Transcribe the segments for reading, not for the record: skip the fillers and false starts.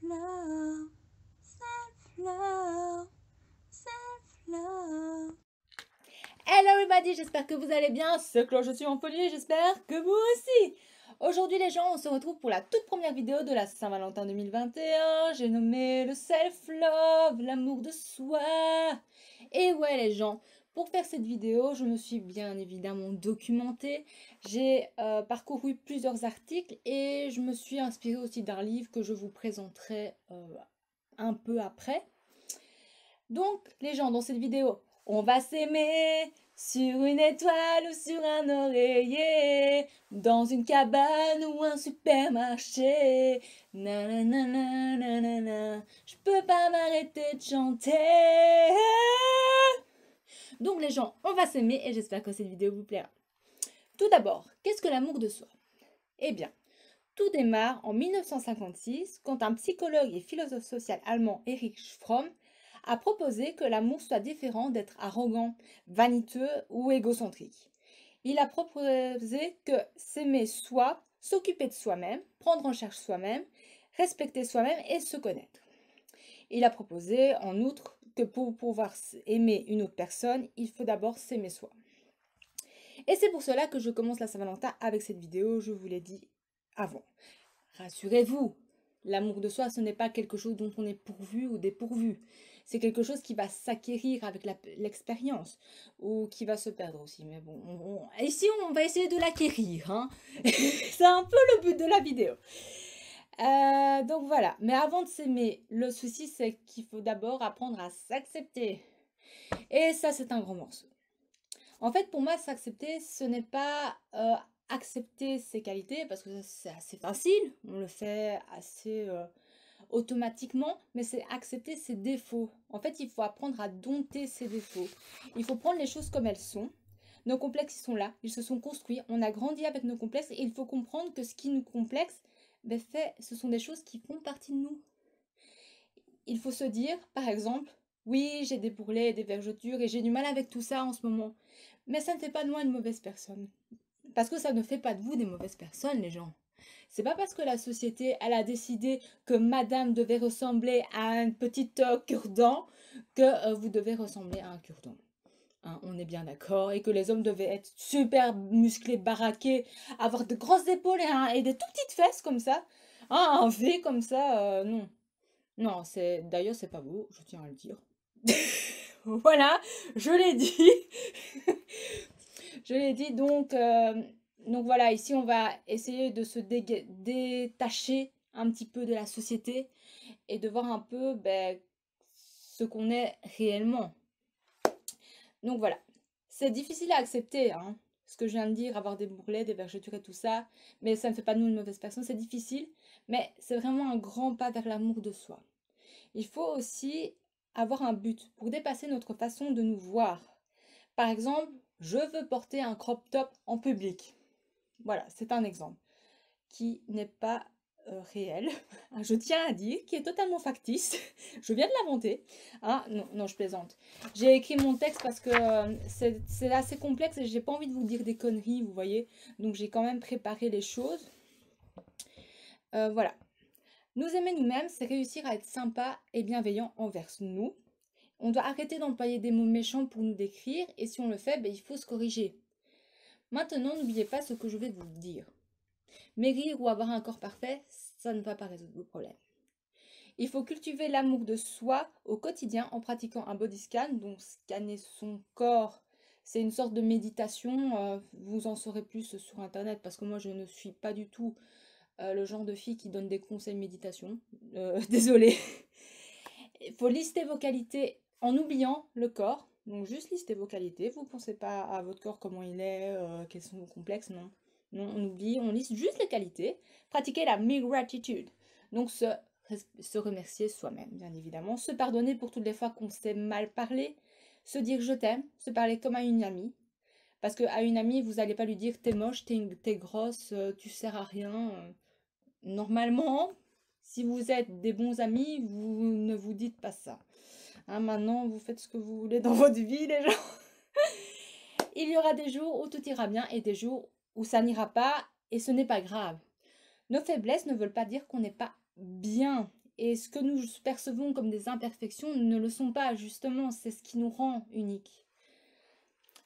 Self-love, self-love, self-love. Hello everybody, j'espère que vous allez bien. C'est que je suis en folie, j'espère que vous aussi. Aujourd'hui les gens, on se retrouve pour la toute première vidéo de la Saint-Valentin 2021. J'ai nommé le self-love, l'amour de soi. Et ouais les gens, pour faire cette vidéo, je me suis bien évidemment documentée. J'ai parcouru plusieurs articles et je me suis inspirée aussi d'un livre que je vous présenterai un peu après. Donc les gens, dans cette vidéo, on va s'aimer sur une étoile ou sur un oreiller, dans une cabane ou un supermarché. Nanana, nanana, je peux pas m'arrêter de chanter. Donc les gens, on va s'aimer et j'espère que cette vidéo vous plaira. Tout d'abord, qu'est-ce que l'amour de soi? Eh bien, tout démarre en 1956 quand un psychologue et philosophe social allemand Erich Fromm a proposé que l'amour soit différent d'être arrogant, vaniteux ou égocentrique. Il a proposé que s'aimer soi, s'occuper de soi-même, prendre en charge soi-même, respecter soi-même et se connaître. Il a proposé en outre que pour pouvoir aimer une autre personne, il faut d'abord s'aimer soi. Et c'est pour cela que je commence la Saint-Valentin avec cette vidéo, je vous l'ai dit avant. Rassurez-vous, l'amour de soi, ce n'est pas quelque chose dont on est pourvu ou dépourvu. C'est quelque chose qui va s'acquérir avec l'expérience ou qui va se perdre aussi. Mais bon, ici, on va essayer de l'acquérir. Hein. C'est un peu le but de la vidéo. Donc voilà. Mais avant de s'aimer, le souci, c'est qu'il faut d'abord apprendre à s'accepter. Et ça, c'est un grand morceau. En fait, pour moi, s'accepter, ce n'est pas accepter ses qualités, parce que c'est assez facile, on le fait assez automatiquement, mais c'est accepter ses défauts. En fait, il faut apprendre à dompter ses défauts. Il faut prendre les choses comme elles sont. Nos complexes, ils sont là, ils se sont construits, on a grandi avec nos complexes, et il faut comprendre que ce qui nous complexe, ben, ce sont des choses qui font partie de nous. Il faut se dire, par exemple, oui, j'ai des bourrelets et des vergetures, et j'ai du mal avec tout ça en ce moment. Mais ça ne fait pas de moi une mauvaise personne. Parce que ça ne fait pas de vous des mauvaises personnes, les gens. C'est pas parce que la société, elle a décidé que madame devait ressembler à un petit cure-dent que vous devez ressembler à un cure-dent. Hein, on est bien d'accord. Et que les hommes devaient être super musclés, baraqués, avoir de grosses épaules et des tout petites fesses comme ça. Hein, un V comme ça, non. Non, d'ailleurs, c'est pas beau, je tiens à le dire. Voilà, je l'ai dit. Je l'ai dit, donc voilà, ici on va essayer de se détacher un petit peu de la société et de voir un peu ce qu'on est réellement. Donc voilà, c'est difficile à accepter, hein, ce que je viens de dire, avoir des bourrelets, des vergetures et tout ça, mais ça ne fait pas de nous une mauvaise personne, c'est difficile, mais c'est vraiment un grand pas vers l'amour de soi. Il faut aussi avoir un but pour dépasser notre façon de nous voir. Par exemple, je veux porter un crop top en public. Voilà, c'est un exemple qui n'est pas réel, je tiens à dire, qui est totalement factice. Je viens de l'inventer. Ah non, non, je plaisante. J'ai écrit mon texte parce que c'est assez complexe et j'ai pas envie de vous dire des conneries, vous voyez. Donc j'ai quand même préparé les choses. Voilà. Nous aimer nous-mêmes, c'est réussir à être sympa et bienveillant envers nous. On doit arrêter d'employer des mots méchants pour nous décrire et si on le fait, il faut se corriger. Maintenant, n'oubliez pas ce que je vais vous dire. Maigrir ou avoir un corps parfait, ça ne va pas résoudre vos problèmes. Il faut cultiver l'amour de soi au quotidien en pratiquant un body scan, donc scanner son corps. C'est une sorte de méditation, vous en saurez plus sur internet parce que moi je ne suis pas du tout le genre de fille qui donne des conseils de méditation. Désolée. Il faut lister vos qualités en oubliant le corps. Donc juste lister vos qualités. Vous ne pensez pas à votre corps, comment il est, quels sont vos complexes, non. Non, on oublie, on liste juste les qualités. Pratiquer la gratitude. Donc se remercier soi-même, bien évidemment. Se pardonner pour toutes les fois qu'on s'est mal parlé. Se dire je t'aime. Se parler comme à une amie. Parce qu'à une amie, vous n'allez pas lui dire t'es moche, t'es grosse, tu sers à rien. Normalement, si vous êtes des bons amis, vous ne vous dites pas ça. Hein, maintenant, vous faites ce que vous voulez dans votre vie, les gens. Il y aura des jours où tout ira bien et des jours où ça n'ira pas et ce n'est pas grave. Nos faiblesses ne veulent pas dire qu'on n'est pas bien. Et ce que nous percevons comme des imperfections ne le sont pas, justement, c'est ce qui nous rend uniques.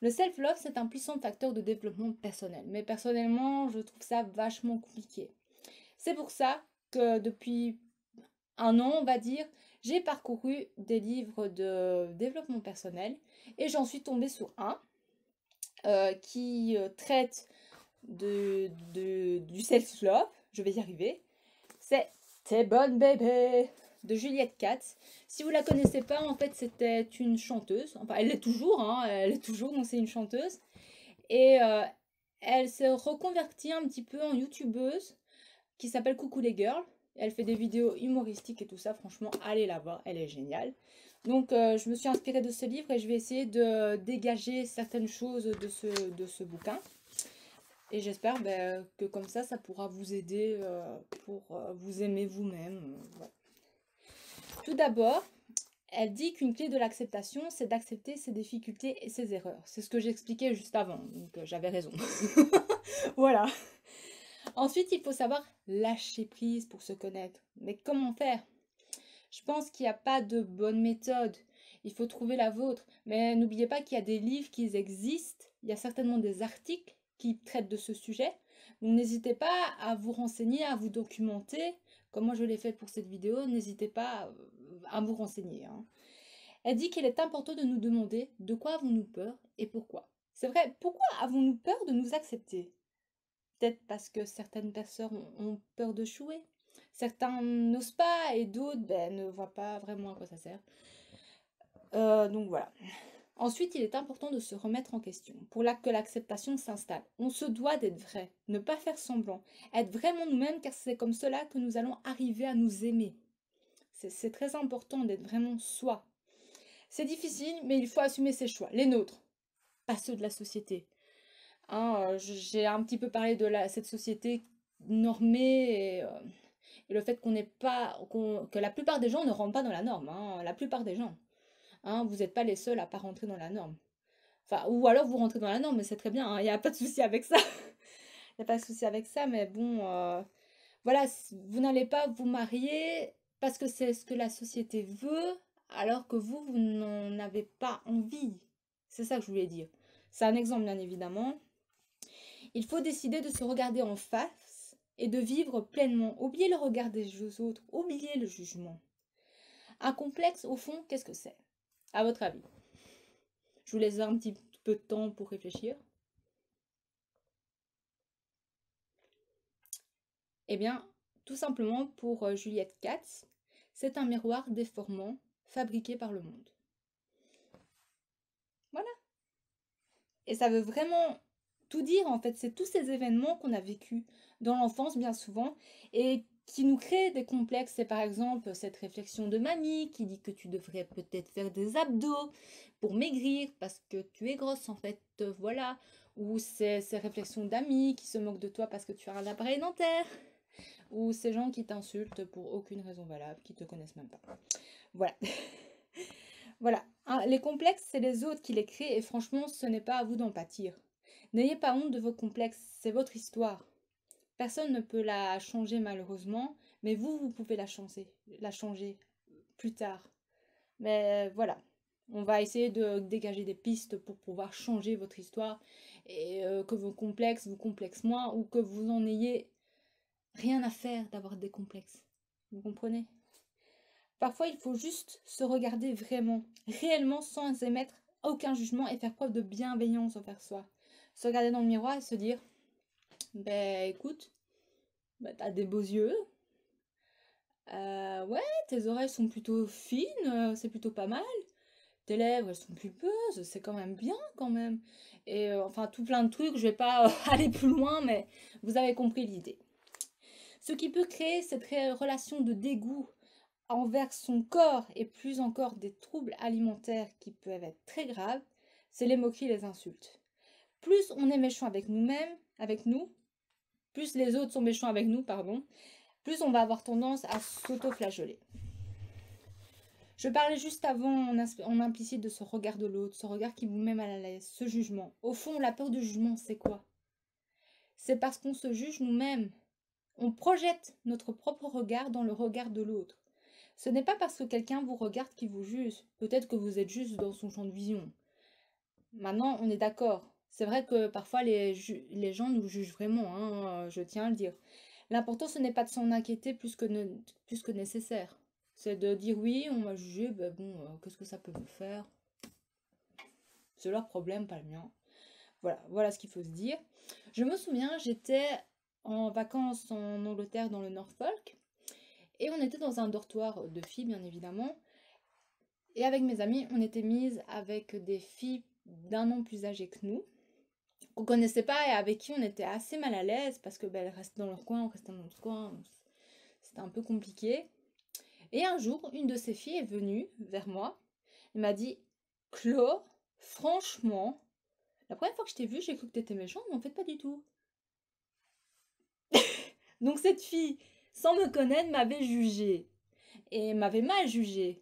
Le self-love, c'est un puissant facteur de développement personnel. Mais personnellement, je trouve ça vachement compliqué. C'est pour ça que depuis un an, on va dire, j'ai parcouru des livres de développement personnel et j'en suis tombée sur un qui traite du self-love. Je vais y arriver. C'est T'es bonne bébé de Juliette Katz. Si vous la connaissez pas, en fait, c'était une chanteuse. Enfin, elle l'est toujours, hein, elle est toujours, donc c'est une chanteuse. Et elle s'est reconvertie un petit peu en youtubeuse qui s'appelle Coucou les girls. Elle fait des vidéos humoristiques et tout ça. Franchement, allez la voir, elle est géniale. Donc, je me suis inspirée de ce livre et je vais essayer de dégager certaines choses de ce bouquin. Et j'espère que comme ça pourra vous aider pour vous aimer vous-même. Voilà. Tout d'abord, elle dit qu'une clé de l'acceptation, c'est d'accepter ses difficultés et ses erreurs. C'est ce que j'expliquais juste avant, donc j'avais raison. Voilà. Ensuite, il faut savoir lâcher prise pour se connaître. Mais comment faire? Je pense qu'il n'y a pas de bonne méthode. Il faut trouver la vôtre. Mais n'oubliez pas qu'il y a des livres qui existent. Il y a certainement des articles qui traitent de ce sujet. Donc n'hésitez pas à vous renseigner, à vous documenter. Comme moi je l'ai fait pour cette vidéo, n'hésitez pas à vous renseigner. Hein. Elle dit qu'il est important de nous demander de quoi avons-nous peur et pourquoi. C'est vrai, pourquoi avons-nous peur de nous accepter? Peut-être parce que certaines personnes ont peur de chouer. Certains n'osent pas et d'autres ne voient pas vraiment à quoi ça sert. Donc voilà. Ensuite, il est important de se remettre en question pour que l'acceptation s'installe. On se doit d'être vrai, ne pas faire semblant, être vraiment nous-mêmes car c'est comme cela que nous allons arriver à nous aimer. C'est très important d'être vraiment soi. C'est difficile, mais il faut assumer ses choix, les nôtres, pas ceux de la société. Hein, j'ai un petit peu parlé de cette société normée et le fait que la plupart des gens ne rentrent pas dans la norme. Hein, la plupart des gens. Hein, vous n'êtes pas les seuls à pas rentrer dans la norme. Enfin, ou alors vous rentrez dans la norme, mais c'est très bien, il n'y a pas de souci avec ça. Il n'y a pas de souci avec ça, mais bon, voilà, vous n'allez pas vous marier parce que c'est ce que la société veut, alors que vous n'en avez pas envie. C'est ça que je voulais dire. C'est un exemple, bien évidemment. Il faut décider de se regarder en face et de vivre pleinement. Oubliez le regard des autres, oubliez le jugement. Un complexe, au fond, qu'est-ce que c'est? À votre avis? Je vous laisse un petit peu de temps pour réfléchir. Eh bien, tout simplement pour Juliette Katz, c'est un miroir déformant fabriqué par le monde. Voilà. Et ça veut vraiment tout dire en fait. C'est tous ces événements qu'on a vécus dans l'enfance bien souvent et qui nous créent des complexes. C'est par exemple cette réflexion de mamie qui dit que tu devrais peut-être faire des abdos pour maigrir parce que tu es grosse en fait. Voilà. Ou ces réflexions d'amis qui se moquent de toi parce que tu as un appareil dentaire. Ou ces gens qui t'insultent pour aucune raison valable, qui te connaissent même pas. Voilà. Voilà. Hein, les complexes, c'est les autres qui les créent et franchement, ce n'est pas à vous d'en pâtir. N'ayez pas honte de vos complexes, c'est votre histoire. Personne ne peut la changer malheureusement, mais vous pouvez la changer plus tard. Mais voilà, on va essayer de dégager des pistes pour pouvoir changer votre histoire et que vos complexes vous complexent moins ou que vous en ayez rien à faire d'avoir des complexes. Vous comprenez? Parfois, il faut juste se regarder vraiment, réellement, sans émettre aucun jugement et faire preuve de bienveillance envers soi. Se regarder dans le miroir et se dire, ben écoute, t'as des beaux yeux, ouais, tes oreilles sont plutôt fines, c'est plutôt pas mal, tes lèvres elles sont pulpeuses, c'est quand même bien quand même. Et enfin tout plein de trucs, je vais pas aller plus loin, mais vous avez compris l'idée. Ce qui peut créer cette relation de dégoût envers son corps et plus encore des troubles alimentaires qui peuvent être très graves, c'est les moqueries et les insultes. Plus on est méchant avec nous-mêmes, avec nous, plus les autres sont méchants avec nous, pardon, plus on va avoir tendance à s'auto-flageller. Je parlais juste avant en implicite de ce regard de l'autre, ce regard qui vous met mal à l'aise, ce jugement. Au fond, la peur du jugement, c'est quoi? C'est parce qu'on se juge nous-mêmes. On projette notre propre regard dans le regard de l'autre. Ce n'est pas parce que quelqu'un vous regarde qu'il vous juge. Peut-être que vous êtes juste dans son champ de vision. Maintenant, on est d'accord. C'est vrai que parfois les gens nous jugent vraiment, hein, je tiens à le dire. L'important, ce n'est pas de s'en inquiéter plus que nécessaire. C'est de dire oui, on m'a jugé, ben bon, qu'est-ce que ça peut me faire? C'est leur problème, pas le mien. Voilà, voilà ce qu'il faut se dire. Je me souviens, j'étais en vacances en Angleterre dans le Norfolk et on était dans un dortoir de filles, bien évidemment. Et avec mes amis, on était mises avec des filles d'un an plus âgées que nous, qu'on connaissait pas et avec qui on était assez mal à l'aise parce que ben, elles restaient dans leur coin, on restait dans notre coin. C'était un peu compliqué. Et un jour, une de ces filles est venue vers moi et m'a dit: Chloé, franchement, la première fois que je t'ai vue, j'ai cru que t'étais méchante, mais en fait, pas du tout. Donc, cette fille, sans me connaître, m'avait jugée et m'avait mal jugée.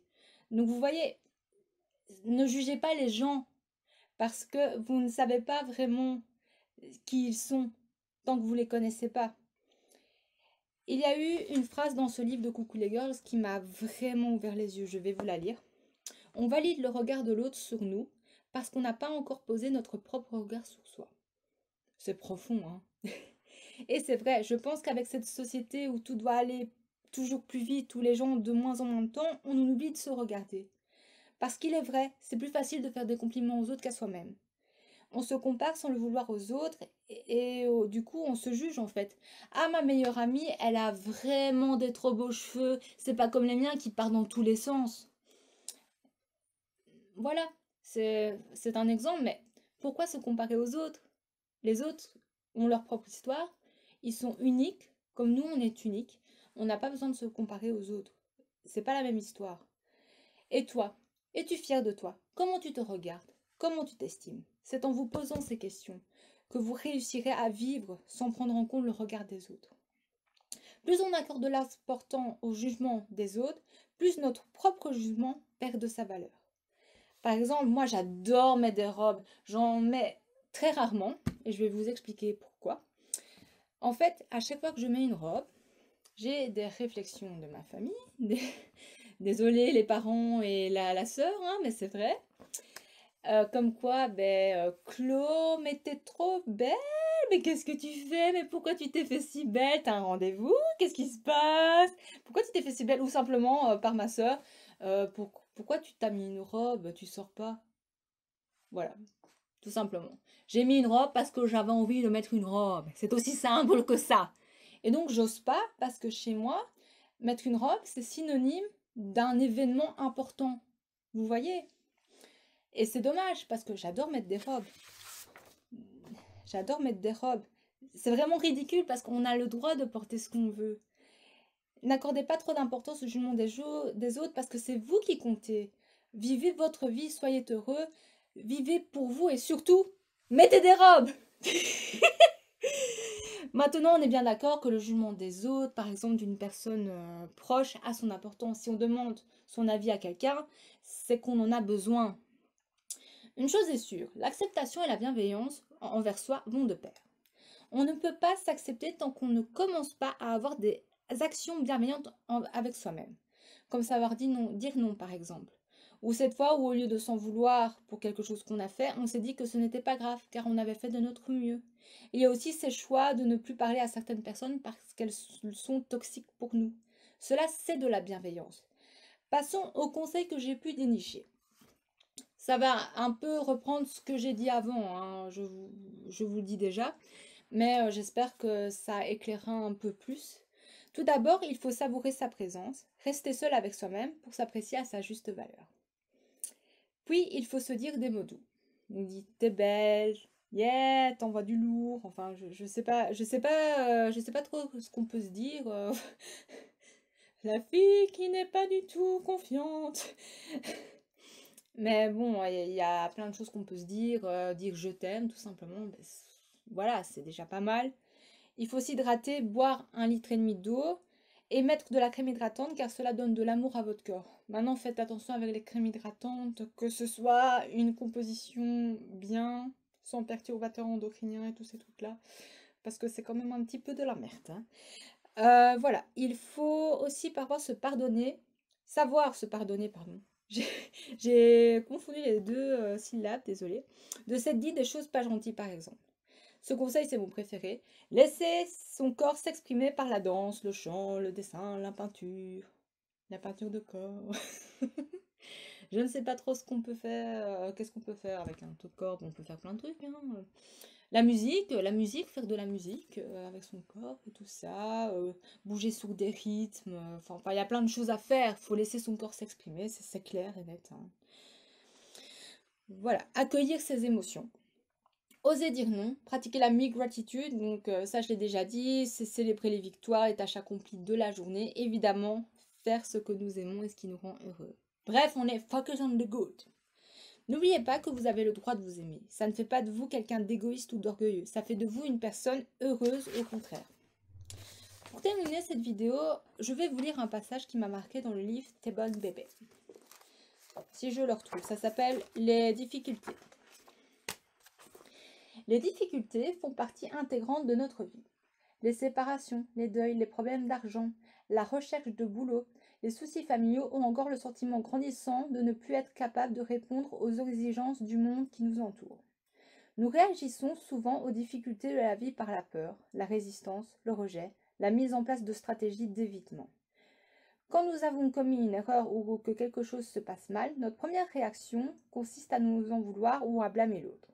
Donc, vous voyez, ne jugez pas les gens parce que vous ne savez pas vraiment qui ils sont tant que vous les connaissez pas. Il y a eu une phrase dans ce livre de Coucou les Girls qui m'a vraiment ouvert les yeux. Je vais vous la lire. On valide le regard de l'autre sur nous parce qu'on n'a pas encore posé notre propre regard sur soi. C'est profond, hein. Et c'est vrai, je pense qu'avec cette société où tout doit aller toujours plus vite, où les gens ont de moins en moins de temps, on oublie de se regarder. Parce qu'il est vrai, c'est plus facile de faire des compliments aux autres qu'à soi-même. On se compare sans le vouloir aux autres du coup on se juge en fait. Ah, ma meilleure amie, elle a vraiment des trop beaux cheveux, c'est pas comme les miens qui partent dans tous les sens. Voilà, c'est un exemple, mais pourquoi se comparer aux autres? Les autres ont leur propre histoire, ils sont uniques, comme nous on est uniques. On n'a pas besoin de se comparer aux autres. C'est pas la même histoire. Et toi? Es-tu fier de toi? Comment tu te regardes? Comment tu t'estimes? C'est en vous posant ces questions que vous réussirez à vivre sans prendre en compte le regard des autres. Plus on accorde de l'importance au jugement des autres, plus notre propre jugement perd de sa valeur. Par exemple, moi j'adore mettre des robes, j'en mets très rarement et je vais vous expliquer pourquoi. En fait, à chaque fois que je mets une robe, j'ai des réflexions de ma famille, désolé les parents et la sœur, hein, mais c'est vrai. Comme quoi, Chlo, mais t'es trop belle, mais qu'est-ce que tu fais? Mais pourquoi tu t'es fait si belle? T'as un rendez-vous? Qu'est-ce qui se passe? Pourquoi tu t'es fait si belle? Ou simplement, par ma sœur, pourquoi tu t'as mis une robe? Tu sors pas? Voilà, tout simplement. J'ai mis une robe parce que j'avais envie de mettre une robe. C'est aussi simple que ça. Et donc, j'ose pas parce que chez moi, mettre une robe, c'est synonyme d'un événement important. Vous voyez? Et c'est dommage parce que j'adore mettre des robes. J'adore mettre des robes. C'est vraiment ridicule parce qu'on a le droit de porter ce qu'on veut. N'accordez pas trop d'importance au jugement des autres parce que c'est vous qui comptez. Vivez votre vie, soyez heureux, vivez pour vous et surtout, mettez des robes. Maintenant, on est bien d'accord que le jugement des autres, par exemple d'une personne proche, a son importance. Si on demande son avis à quelqu'un, c'est qu'on en a besoin. Une chose est sûre, l'acceptation et la bienveillance envers soi vont de pair. On ne peut pas s'accepter tant qu'on ne commence pas à avoir des actions bienveillantes avec soi-même. Comme savoir dire non, par exemple. Ou cette fois où au lieu de s'en vouloir pour quelque chose qu'on a fait, on s'est dit que ce n'était pas grave car on avait fait de notre mieux. Il y a aussi ces choix de ne plus parler à certaines personnes parce qu'elles sont toxiques pour nous. Cela, c'est de la bienveillance. Passons aux conseils que j'ai pu dénicher. Ça va un peu reprendre ce que j'ai dit avant, hein, je vous le dis déjà, mais j'espère que ça éclairera un peu plus. Tout d'abord, il faut savourer sa présence, rester seul avec soi-même pour s'apprécier à sa juste valeur. Puis, il faut se dire des mots doux. On dit t'es belle, yeah, t'envoies du lourd. Enfin, je sais pas trop ce qu'on peut se dire. La fille qui n'est pas du tout confiante. Mais bon, il y a plein de choses qu'on peut se dire, dire je t'aime, tout simplement. Voilà, c'est déjà pas mal. Il faut s'hydrater, boire 1,5 litre d'eau et mettre de la crème hydratante car cela donne de l'amour à votre corps. Maintenant, faites attention avec les crèmes hydratantes, que ce soit une composition bien, sans perturbateurs endocriniens et tous ces trucs-là, parce que c'est quand même un petit peu de la merde, hein. Voilà, il faut aussi parfois se pardonner Savoir se pardonner, pardon. J'ai confondu les deux syllabes, désolé. De s'être dit des choses pas gentilles, par exemple. Ce conseil, c'est mon préféré. Laisser son corps s'exprimer par la danse, le chant, le dessin, la peinture. La peinture de corps. Je ne sais pas trop ce qu'on peut faire. Qu'est-ce qu'on peut faire avec un taux de corps? Bon, on peut faire plein de trucs, hein. La musique, faire de la musique avec son corps et tout ça, bouger sur des rythmes, enfin, il y a plein de choses à faire. Faut laisser son corps s'exprimer, c'est clair et net, hein. Voilà, accueillir ses émotions. Oser dire non, pratiquer la mi-gratitude, donc ça je l'ai déjà dit, c'est célébrer les victoires, les tâches accomplies de la journée, évidemment, faire ce que nous aimons et ce qui nous rend heureux. Bref, on est focus on the good. N'oubliez pas que vous avez le droit de vous aimer. Ça ne fait pas de vous quelqu'un d'égoïste ou d'orgueilleux. Ça fait de vous une personne heureuse au contraire. Pour terminer cette vidéo, je vais vous lire un passage qui m'a marqué dans le livre T'es bonne bébé. Si je le retrouve, ça s'appelle Les difficultés. Les difficultés font partie intégrante de notre vie. Les séparations, les deuils, les problèmes d'argent, la recherche de boulot, les soucis familiaux ou encore le sentiment grandissant de ne plus être capable de répondre aux exigences du monde qui nous entoure. Nous réagissons souvent aux difficultés de la vie par la peur, la résistance, le rejet, la mise en place de stratégies d'évitement. Quand nous avons commis une erreur ou que quelque chose se passe mal, notre première réaction consiste à nous en vouloir ou à blâmer l'autre.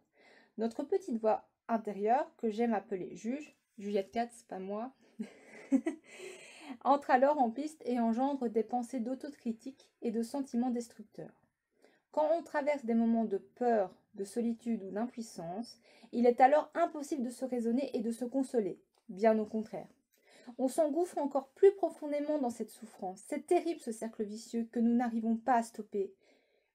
Notre petite voix intérieure, que j'aime appeler juge, Juliette Katz, pas moi, entre alors en piste et engendre des pensées d'autocritique et de sentiments destructeurs. Quand on traverse des moments de peur, de solitude ou d'impuissance, il est alors impossible de se raisonner et de se consoler, bien au contraire. On s'engouffre encore plus profondément dans cette souffrance. C'est terrible ce cercle vicieux que nous n'arrivons pas à stopper.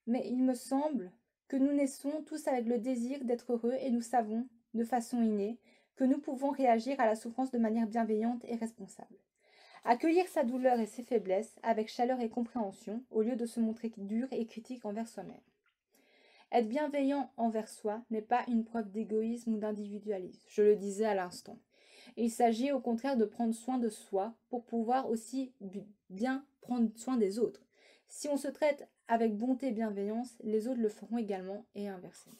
Mais il me semble que nous naissons tous avec le désir d'être heureux et nous savons, de façon innée, que nous pouvons réagir à la souffrance de manière bienveillante et responsable. Accueillir sa douleur et ses faiblesses avec chaleur et compréhension, au lieu de se montrer dur et critique envers soi-même. Être bienveillant envers soi n'est pas une preuve d'égoïsme ou d'individualisme, je le disais à l'instant. Il s'agit au contraire de prendre soin de soi pour pouvoir aussi bien prendre soin des autres. Si on se traite avec bonté et bienveillance, les autres le feront également et inversement.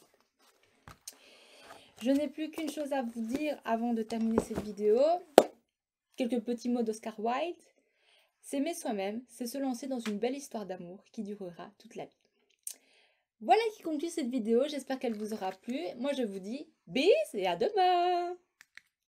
Je n'ai plus qu'une chose à vous dire avant de terminer cette vidéo. Quelques petits mots d'Oscar Wilde. S'aimer soi-même, c'est se lancer dans une belle histoire d'amour qui durera toute la vie. Voilà qui conclut cette vidéo, j'espère qu'elle vous aura plu. Moi je vous dis bis et à demain!